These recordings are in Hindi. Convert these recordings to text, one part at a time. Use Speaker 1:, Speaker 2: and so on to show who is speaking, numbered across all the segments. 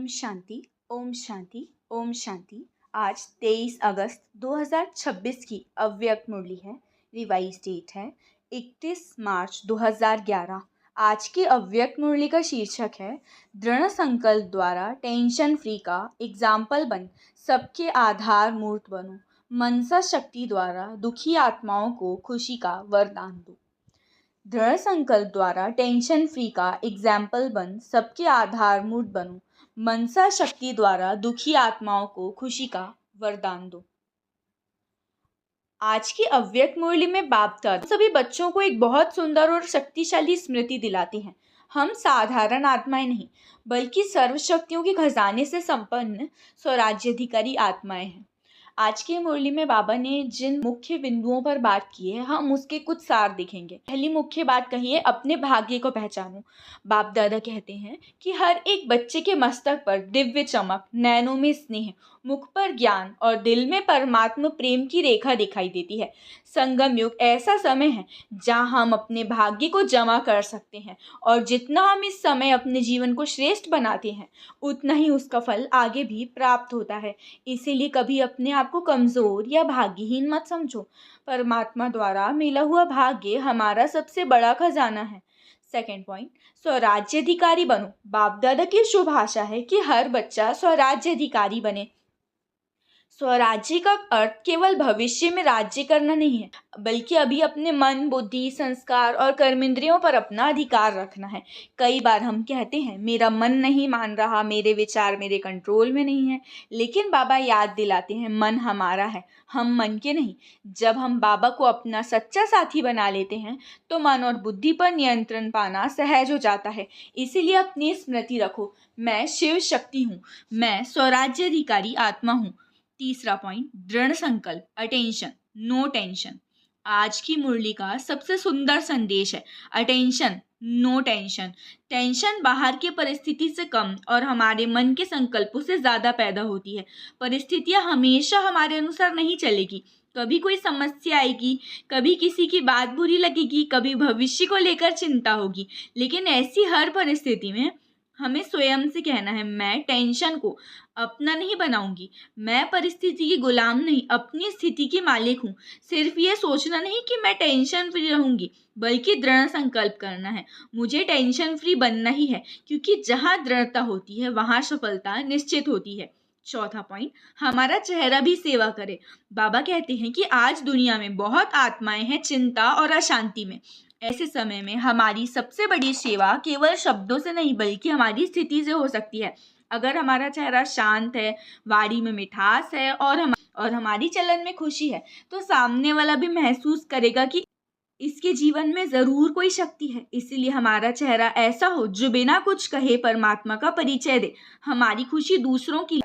Speaker 1: ओम शांति, ओम शांति, ओम शांति। आज 23 अगस्त 2026 की अव्यक्त मुरली है। रिवाइज डेट है 31 मार्च 2011। आज की अव्यक्त मुरली का शीर्षक है दृढ़ संकल्प द्वारा टेंशन फ्री का एग्जाम्पल बन सबके आधार मूर्त बनो। मनसा शक्ति द्वारा दुखी आत्माओं को खुशी का वरदान दो। दृढ़ संकल्प द्वारा टेंशन फ्री का एग्जाम्पल बन सबके आधार मूर्त बनो। मनसा शक्ति द्वारा दुखी आत्माओं को खुशी का वरदान दो। आज की अव्यक्त मुरली में बाप दादा सभी बच्चों को एक बहुत सुंदर और शक्तिशाली स्मृति दिलाती हैं। हम साधारण आत्माएं नहीं बल्कि सर्व शक्तियों के खजाने से संपन्न स्वराज्याधिकारी आत्माएं हैं। आज की मुरली में बाबा ने जिन मुख्य बिंदुओं पर बात की है हम उसके कुछ सार देखेंगे। पहली मुख्य बात कही है अपने भाग्य को पहचानो। बाप दादा कहते हैं कि हर एक बच्चे के मस्तक पर दिव्य चमक, नैनों में स्नेह, मुख पर ज्ञान और दिल में परमात्मा प्रेम की रेखा दिखाई देती है। संगम युग ऐसा समय है जहाँ हम अपने भाग्य को जमा कर सकते हैं और जितना हम इस समय अपने जीवन को श्रेष्ठ बनाते हैं उतना ही उसका फल आगे भी प्राप्त होता है। इसीलिए कभी अपने आप को कमज़ोर या भाग्यहीन मत समझो। परमात्मा द्वारा मिला हुआ भाग्य हमारा सबसे बड़ा खजाना है। सेकेंड पॉइंट, स्वराज्याधिकारी बनो। बाप दादा की शुभ आशा है कि हर बच्चा स्वराज्याधिकारी बने। स्वराज्य का अर्थ केवल भविष्य में राज्य करना नहीं है बल्कि अभी अपने मन, बुद्धि, संस्कार और कर्मेंद्रियों पर अपना अधिकार रखना है। कई बार हम कहते हैं मेरा मन नहीं मान रहा, मेरे विचार मेरे कंट्रोल में नहीं है, लेकिन बाबा याद दिलाते हैं मन हमारा है, हम मन के नहीं। जब हम बाबा को अपना सच्चा साथी बना लेते हैं तो मन और बुद्धि पर नियंत्रण पाना सहज हो जाता है। इसीलिए अपनी स्मृति रखो, मैं शिव शक्ति हूँ, मैं स्वराज्याधिकारी आत्मा हूँ। तीसरा पॉइंट, दृढ़ संकल्प, अटेंशन, नो टेंशन। आज की मुरली का सबसे सुंदर संदेश है अटेंशन, नो टेंशन। टेंशन बाहर की परिस्थिति से कम और हमारे मन के संकल्पों से ज़्यादा पैदा होती है। परिस्थितियाँ हमेशा हमारे अनुसार नहीं चलेगी। कभी कोई समस्या आएगी, कभी किसी की बात बुरी लगेगी, कभी भविष्य को लेकर चिंता होगी, लेकिन ऐसी हर परिस्थिति में हमें स्वयं से कहना है मैं टेंशन को अपना नहीं बनाऊंगी, मैं परिस्थिति की गुलाम नहीं अपनी स्थिति की मालिक हूँ। सिर्फ ये सोचना नहीं कि मैं टेंशन फ्री रहूंगी बल्कि दृढ़ संकल्प करना है मुझे टेंशन फ्री बनना ही है, क्योंकि जहाँ दृढ़ता होती है वहाँ सफलता निश्चित होती है। चौथा पॉइंट, हमारा चेहरा भी सेवा करे। बाबा कहते हैं कि आज दुनिया में बहुत आत्माएं हैं चिंता और अशांति में। ऐसे समय में हमारी सबसे बड़ी सेवा केवल शब्दों से नहीं बल्कि हमारी स्थिति से हो सकती है। अगर हमारा चेहरा शांत है, वाणी में मिठास है और हमारी चलन में खुशी है तो सामने वाला भी महसूस करेगा कि इसके जीवन में ज़रूर कोई शक्ति है। इसीलिए हमारा चेहरा ऐसा हो जो बिना कुछ कहे परमात्मा का परिचय दे। हमारी खुशी दूसरों की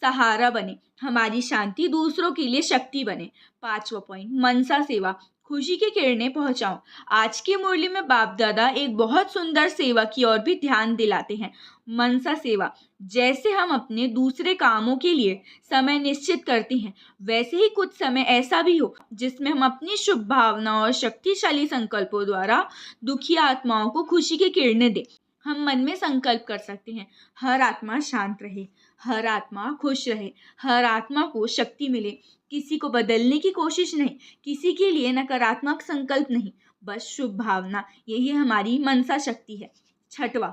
Speaker 1: सहारा बने, हमारी शांति दूसरों के लिए शक्ति बने। पांचवा पॉइंट, मनसा सेवा, खुशी की किरणें पहुंचाओ। आज की मुरली में बाप दादा एक बहुत सुंदर सेवा की ओर भी ध्यान दिलाते हैं, मनसा सेवा। जैसे हम अपने दूसरे कामों के लिए समय निश्चित करते हैं वैसे ही कुछ समय ऐसा भी हो जिसमें हम अपनी शुभ भावना और शक्तिशाली संकल्पों द्वारा दुखी आत्माओं को खुशी की किरणें दें। हम मन में संकल्प कर सकते हैं हर आत्मा शांत रहे, हर आत्मा खुश रहे, हर आत्मा को शक्ति मिले। किसी को बदलने की कोशिश नहीं, किसी के लिए नकारात्मक संकल्प नहीं, बस शुभ भावना। यही हमारी मनसा शक्ति है। छठवां,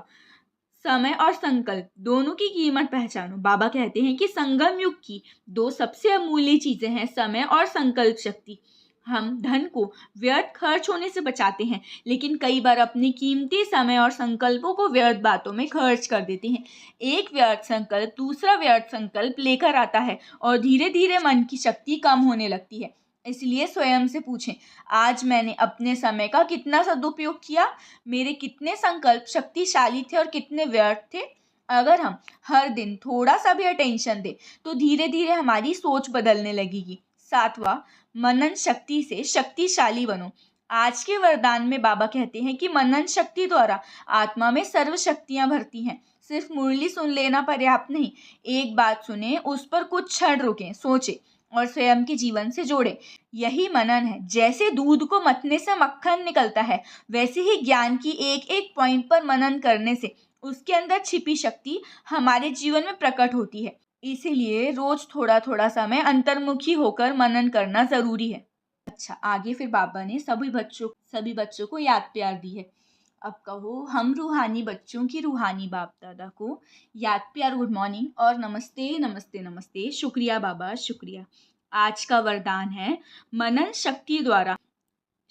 Speaker 1: समय और संकल्प दोनों की कीमत पहचानो। बाबा कहते हैं कि संगम युग की दो सबसे अमूल्य चीजें हैं समय और संकल्प शक्ति। हम धन को व्यर्थ खर्च होने से बचाते हैं लेकिन कई बार अपनी कीमती समय और संकल्पों को व्यर्थ बातों में खर्च कर देते हैं। एक व्यर्थ संकल्प दूसरा व्यर्थ संकल्प लेकर आता है और धीरे धीरे मन की शक्ति कम होने लगती है। इसलिए स्वयं से पूछें आज मैंने अपने समय का कितना सदुपयोग किया, मेरे कितने संकल्प शक्तिशाली थे और कितने व्यर्थ थे। अगर हम हर दिन थोड़ा सा भी अटेंशन दें तो धीरे धीरे हमारी सोच बदलने लगेगी। सातवां, मनन शक्ति से शक्तिशाली बनो। आज के वरदान में बाबा कहते हैं कि मनन शक्ति द्वारा आत्मा में सर्व शक्तियां भरती हैं। सिर्फ मुरली सुन लेना पर्याप्त नहीं, एक बात सुने, उस पर कुछ क्षण रुकें, सोचें और स्वयं के जीवन से जोड़े। यही मनन है। जैसे दूध को मथने से मक्खन निकलता है वैसे ही ज्ञान की एक एक पॉइंट पर मनन करने से उसके अंदर छिपी शक्ति हमारे जीवन में प्रकट होती है। इसीलिए रोज थोड़ा थोड़ा समय अंतर्मुखी होकर मनन करना जरूरी है। अच्छा, आगे फिर बाबा ने सभी बच्चों को याद प्यार दी है। अब कहो, हम रूहानी बच्चों की रूहानी बाप दादा को याद प्यार, गुड मॉर्निंग और नमस्ते नमस्ते नमस्ते। शुक्रिया बाबा, शुक्रिया। आज का वरदान है, मनन शक्ति द्वारा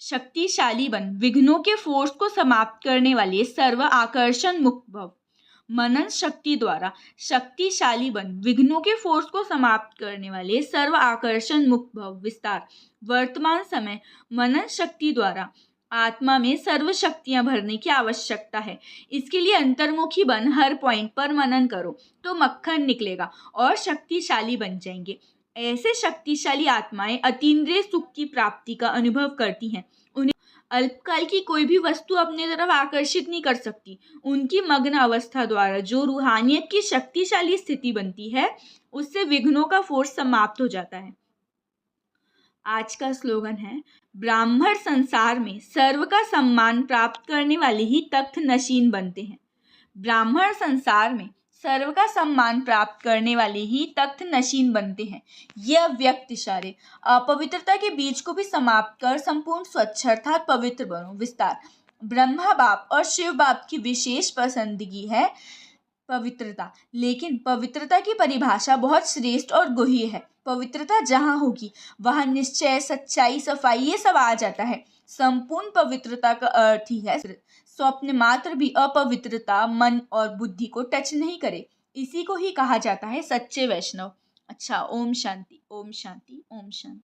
Speaker 1: शक्तिशाली बन, विघ्नों के फोर्स को समाप्त करने वाले सर्व आकर्षण मुक्त भव। मनन शक्ति द्वारा शक्तिशाली बन, विघ्नों के फोर्स को समाप्त करने वाले सर्व आकर्षण मुक्त भव। विस्तार। वर्तमान समय मनन शक्ति द्वारा आत्मा में सर्व शक्तियां भरने की आवश्यकता है। इसके लिए अंतर्मुखी बन, हर पॉइंट पर मनन करो तो मक्खन निकलेगा और शक्तिशाली बन जाएंगे। ऐसे शक्तिशाली आत्माएं अतीन्द्रिय सुख की प्राप्ति का अनुभव करती हैं। उन्हें अल्पकाल की कोई भी वस्तु अपने तरफ आकर्षित नहीं कर सकती। उनकी मग्न अवस्था द्वारा जो रूहानियत की शक्तिशाली स्थिति बनती है, उससे विघ्नों का फोर्स समाप्त हो जाता है। आज का स्लोगन है, ब्राह्मण संसार में सर्व का सम्मान प्राप्त करने वाले ही तख्त नशीन बनते हैं। ब्राह्मण संसार में सर्व का सम्मान प्राप्त करने वाले ही तख्त नशीन बनते हैं। ये अव्यक्त इशारे अपवित्रता के बीज को भी समाप्त कर संपूर्ण स्वच्छ अर्थात पवित्र बनो। विस्तार। ब्रह्मा बाप और शिव बाप की विशेष पसंदगी है पवित्रता, लेकिन पवित्रता की परिभाषा बहुत श्रेष्ठ और गुह्य है। पवित्रता जहाँ होगी वहाँ निश्चय, सच्चाई, सफाई ये सब आ जाता है। संपूर्ण पवित्रता का अर्थ ही है स्वप्न मात्र भी अपवित्रता मन और बुद्धि को टच नहीं करे। इसी को ही कहा जाता है सच्चे वैष्णव। अच्छा, ओम शांति, ओम शांति, ओम शांति।